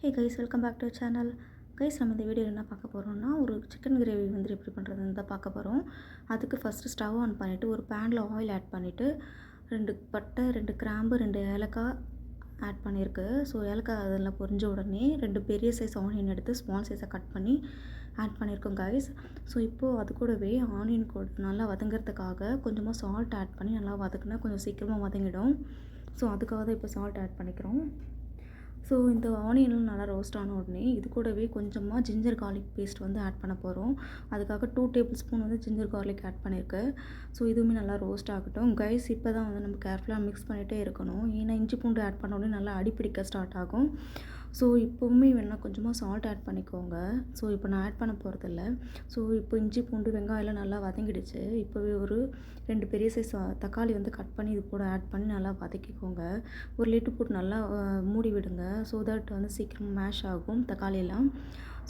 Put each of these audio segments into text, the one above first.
Hey guys, welcome back to channel. Guys, நம்ம இந்த வீடியோவில் என்ன பார்க்க போகிறோம்னா, ஒரு சிக்கன் கிரேவி வந்து எப்படி பண்ணுறதுன்னு தான் பார்க்க போகிறோம். அதுக்கு ஃபஸ்ட்டு ஸ்டவ் ஆன் பண்ணிவிட்டு ஒரு பேனில் ஆயில் ஆட் பண்ணிவிட்டு 2 பட்டை, 2 கிராம்பு, 2 ஏலக்காய் ஆட் பண்ணியிருக்கு. ஸோ ஏலக்காய் அதில் பொரிஞ்ச உடனே 2 பெரிய சைஸ் ஆனியன் எடுத்து ஸ்மால் சைஸாக கட் பண்ணி ஆட் பண்ணியிருக்கோம் கைஸ். ஸோ இப்போது அது கூடவே ஆனியன் கூட நல்லா வதங்கிறதுக்காக கொஞ்சமாக சால்ட் ஆட் பண்ணி நல்லா வதக்குனா கொஞ்சம் சீக்கிரமாக வதங்கிடும். ஸோ அதுக்காக தான் இப்போ சால்ட் ஆட் பண்ணிக்கிறோம். ஸோ இந்த ஆனியன்லாம் நல்லா ரோஸ்ட் ஆன உடனே இது கூடவே கொஞ்சமாக ஜிஞ்சர் கார்லிக் பேஸ்ட் வந்து ஆட் பண்ண போகிறோம். அதுக்காக 2 டேபிள் ஸ்பூன் வந்து ஜிஞ்சர் கார்லிக் ஆட் பண்ணியிருக்கேன். ஸோ இதுவுமே நல்லா ரோஸ்ட் ஆகட்டும் கைஸ். இப்போ தான் வந்து நம்ம கேர்ஃபுல்லாக மிக்ஸ் பண்ணிகிட்டே இருக்கணும். ஏன்னா இஞ்சி பூண்டு ஆட் பண்ண உடனே நல்லா அடிப்பிடிக்க ஸ்டார்ட் ஆகும். ஸோ இப்போவுமே வேணால் கொஞ்சமாக சால்ட் ஆட் பண்ணிக்கோங்க. ஸோ இப்போ நான் ஆட் பண்ண போகிறதில்ல. ஸோ இப்போ இஞ்சி பூண்டு வெங்காயம்லாம் நல்லா வதங்கிடுச்சு. இப்போவே ஒரு 2 பெரிய சைஸ் தக்காளி வந்து கட் பண்ணி இது கூட ஆட் பண்ணி நல்லா வதக்கிக்கோங்க. ஒரு லிட்டு போட்டு நல்லா மூடி விடுங்க. ஸோ தட் வந்து சீக்கிரம் மேஷ் ஆகும் தக்காளியெல்லாம்.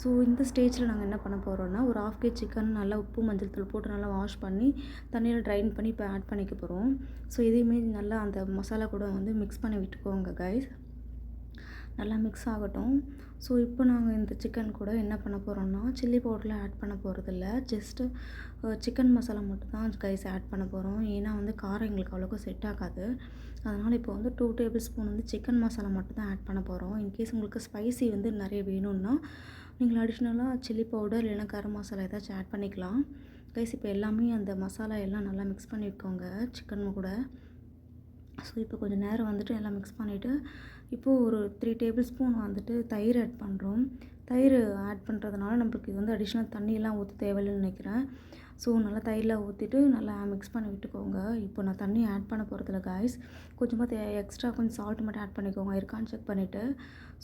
ஸோ இந்த ஸ்டேஜில் நாங்கள் என்ன பண்ண போகிறோன்னா, ஒரு 1/2 kg சிக்கன் நல்லா உப்பு மஞ்சள் தூள் போட்டு நல்லா வாஷ் பண்ணி தண்ணியில் ட்ரைன் பண்ணி இப்போ ஆட் பண்ணிக்க போகிறோம். ஸோ இதையுமே நல்லா அந்த மசாலா கூட வந்து மிக்ஸ் பண்ணி விட்டுக்கோங்க கைஸ். நல்லா மிக்ஸ் ஆகட்டும். ஸோ இப்போ நாங்கள் இந்த சிக்கன் கூட என்ன பண்ண போகிறோம்னா, சில்லி பவுடர்லாம் ஆட் பண்ண போகிறதில்ல. ஜஸ்ட்டு சிக்கன் மசாலா மட்டும் தான் கைஸ் ஆட் பண்ண போகிறோம். ஏன்னா வந்து காரம் எங்களுக்கு அவ்வளோக்கா செட் ஆகாது. அதனால் இப்போ வந்து 2 டேபிள் ஸ்பூன் வந்து சிக்கன் மசாலா மட்டும் தான் ஆட் பண்ண போகிறோம். இன்கேஸ் உங்களுக்கு ஸ்பைசி வந்து நிறைய வேணும்னா நீங்கள் அடிஷ்னலாக சில்லி பவுடர் இல்லைன்னா கரம் மசாலா ஏதாச்சும் ஆட் பண்ணிக்கலாம் கைஸ். இப்போ எல்லாமே அந்த மசாலா எல்லாம் நல்லா மிக்ஸ் பண்ணிக்கோங்க சிக்கன் கூட. ஸோ இப்போ கொஞ்சம் நேரம் வந்துட்டு எல்லாம் மிக்ஸ் பண்ணிவிட்டு இப்போது ஒரு 3 டேபிள் ஸ்பூன் வந்துட்டு தயிர் ஆட் பண்ணுறோம். தயிர் ஆட் பண்ணுறதுனால நம்மளுக்கு இது வந்து அடிஷ்னல் தண்ணியெல்லாம் ஊற்ற தேவையில்லைன்னு நினைக்கிறேன். ஸோ நல்லா தயிரில் ஊற்றிட்டு நல்லா மிக்ஸ் பண்ணி விட்டுக்கோங்க. இப்போ நான் தண்ணி ஆட் பண்ண போகிறதில்ல கைஸ். கொஞ்சமாக எக்ஸ்ட்ரா கொஞ்சம் சால்ட் மட்டும் ஆட் பண்ணிக்கோங்க இருக்கான்னு செக் பண்ணிவிட்டு.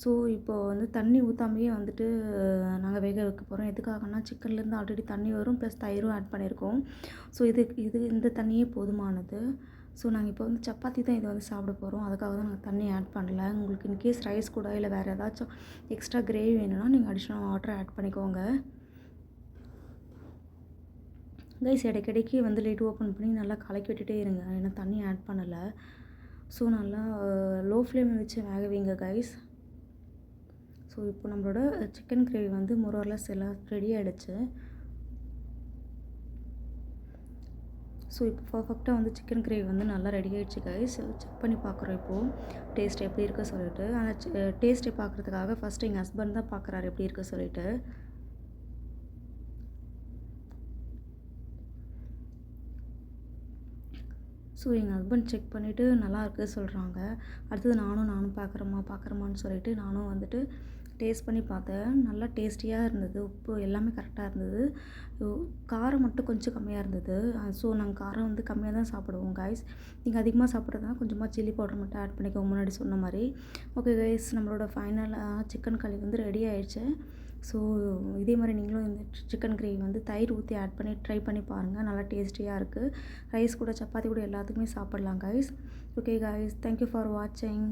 ஸோ இப்போது வந்து தண்ணி ஊற்றாமையே வந்துட்டு நாங்கள் வேக வைக்க போகிறோம். எதுக்காகனா சிக்கன்லேருந்து ஆல்ரெடி தண்ணி வரும், ப்ளஸ் தயிரும் ஆட் பண்ணியிருக்கோம். ஸோ இந்த தண்ணியே போதுமானது. ஸோ நாங்கள் இப்போ வந்து சப்பாத்தி தான் இதை வந்து சாப்பிட போகிறோம். அதுக்காக தான் நாங்கள் தண்ணி ஆட் பண்ணல. உங்களுக்கு இன்கேஸ் ரைஸ் கூட இல்லை வேறு ஏதாச்சும் எக்ஸ்ட்ரா கிரேவி வேணும்னா நீங்கள் அடிஷ்னல் வாட்டர் ஆட் பண்ணிக்கோங்க கைஸ். இடைக்கிடைக்கு வந்து லிட் ஓப்பன் பண்ணி நல்லா கலக்கி விட்டுட்டே இருங்க. ஏன்னா தண்ணி ஆட் பண்ணலை. ஸோ நல்லா லோ ஃப்ளேம் வச்சு வேக வைங்க கைஸ். ஸோ இப்போ நம்மளோட சிக்கன் கிரேவி வந்து மோரோர்லெஸ் எல்லாம் ரெடி ஆகிடுச்சு. ஸோ இப்போ பர்ஃபெக்டாக வந்து சிக்கன் கிரேவி வந்து நல்லா ரெடி ஆகிடுச்சு கைஸ். செக் பண்ணி பார்க்குறோம் இப்போது டேஸ்ட் எப்படி இருக்குது சொல்லிட்டு. ஆனால் டேஸ்ட்டை பார்க்குறதுக்காக ஃபஸ்ட்டு எங்கள் ஹஸ்பண்ட் தான் பார்க்குறாரு எப்படி இருக்குது சொல்லிட்டு. ஸோ எங்கள் ஹஸ்பண்ட் செக் பண்ணிவிட்டு நல்லா இருக்குது சொல்கிறாங்க. அடுத்தது நானும் பார்க்குறேம்மான்னு சொல்லிட்டு நானும் வந்துட்டு டேஸ்ட் பண்ணி பார்த்தேன். நல்லா டேஸ்டியாக இருந்தது. உப்பு எல்லாமே கரெக்டாக இருந்தது. காரம் மட்டும் கொஞ்சம் கம்மியாக இருந்தது. ஸோ நாங்கள் காரம் வந்து கம்மியாக தான் சாப்பிடுவோம் கைஸ். நீங்கள் அதிகமாக சாப்பிட்றதுனா கொஞ்சமாக சில்லி பவுடர் மட்டும் ஆட் பண்ணிக்கோங்க முன்னாடி சொன்ன மாதிரி. ஓகே கைஸ், நம்மளோட ஃபைனலாக சிக்கன் களி வந்து ரெடி ஆயிடுச்சு. ஸோ இதே மாதிரி நீங்களும் இந்த சிக்கன் கிரேவி வந்து தயிர் ஊற்றி ஆட் பண்ணி ட்ரை பண்ணி பாருங்கள். நல்லா டேஸ்டியாக இருக்குது. ரைஸ் கூட சப்பாத்தி கூட எல்லாத்துக்குமே சாப்பிட்லாம் guys. Okay guys, thank you for வாட்சிங்.